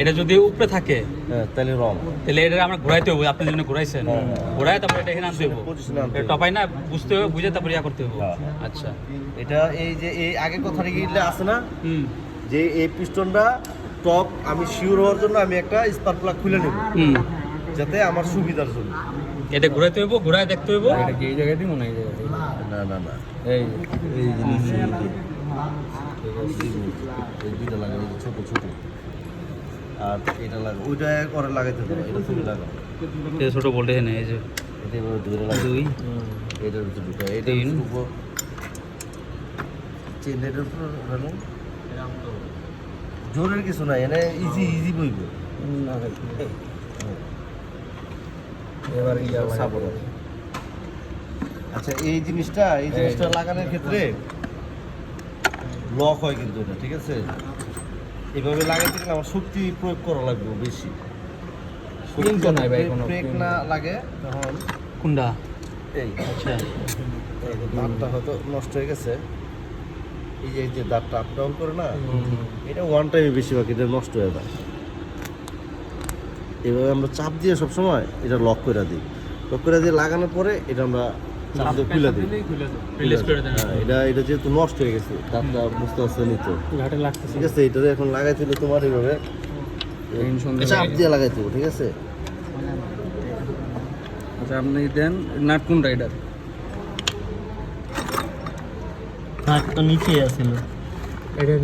এটা যদি উপরে থাকে তাহলে রং, তাহলে এটা আমরা ঘোরাইতে হবে, আপনি যেন ঘোরাইছেন ঘোরায় তারপরে এটা এখানে আনতে হবে, টপাই না বুঝতে হবে, বুঝে তারপরে ইয়া করতে হবে। আচ্ছা, এটা এই যে এই আগে কথাটা গিয়ে আছে না, যে এই পিস্টনটা টপ আমি শিওর হওয়ার জন্য আমি একটা স্পার্ক প্লাগ খুলে নেব, যাতে আমার সুবিধার জন্য। এটা ঘোরাইতে হবে, ঘোরায় দেখতে হবে। এটা কি এই জায়গাতেই মনে হয় এই জায়গাতেই? না না না, এই এই জিনিস এই দুইটা লাগানো ছোট ছোট, আর এটা লাগা ওইটা করে লাগাইতে দেবো, এটা তুমি লাগাও। এটা ছোট বলতে নেই, এই যে এটা এভাবে ধরে লাগাই, দুই এটার ভিতরে ঢুকা, এটার উপর চেনের উপর হলো জোরের কিছু নাই, এনে ইজি ইজি বইব। এবার ইয়া সাপোর্ট। আচ্ছা, এই জিনিসটা লাগানোর ক্ষেত্রে লক হয় কিন্তু এটা, ঠিক আছে? এভাবে লাগাইতে গেলে আমার শক্তি প্রয়োগ করা লাগবে বেশি। স্প্রিং তো নাই ভাই কোনো, ব্রেক না লাগে তখন কোনটা? এই আচ্ছা, দাঁতটা হয়তো নষ্ট হয়ে গেছে, এই যে দাঁতটা আপ ডাউন করে না, এটা ওয়ান টাইমে বেশিরভাগ এটা নষ্ট হয়ে যায়। এভাবে আমরা চাপ দিয়ে সবসময় এটা লক করে দিই, লক করে দিয়ে লাগানোর পরে এটা আমরা চাপ দিয়ে খুলে দিই, রিলিজ করে দেন। এটা যেহেতু নষ্ট হয়ে গেছে দাঁতটা বুঝতে পারছে নিত, ঘাটে লাগতেছে। ঠিক আছে? এটা এখন লাগাইতে হলে তোমার এইভাবে চাপ দিয়ে লাগাইতে হবে, ঠিক আছে? আচ্ছা, আপনি দেন নাট কোনটা এটার? নাট তো নিচেই আছিল, এটা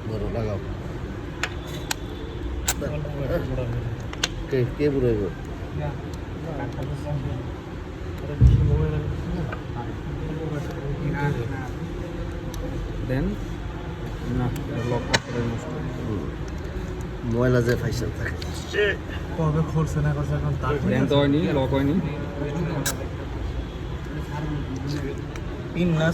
ধরো লাগাও। কে বুড়াইব? দেন না লক করে নষ্ট। ময়লা যে ফাইসাল থাকে কবে খুলছে না করছে এখন তার দেন তো হয়নি, লক হয়নি। পিন না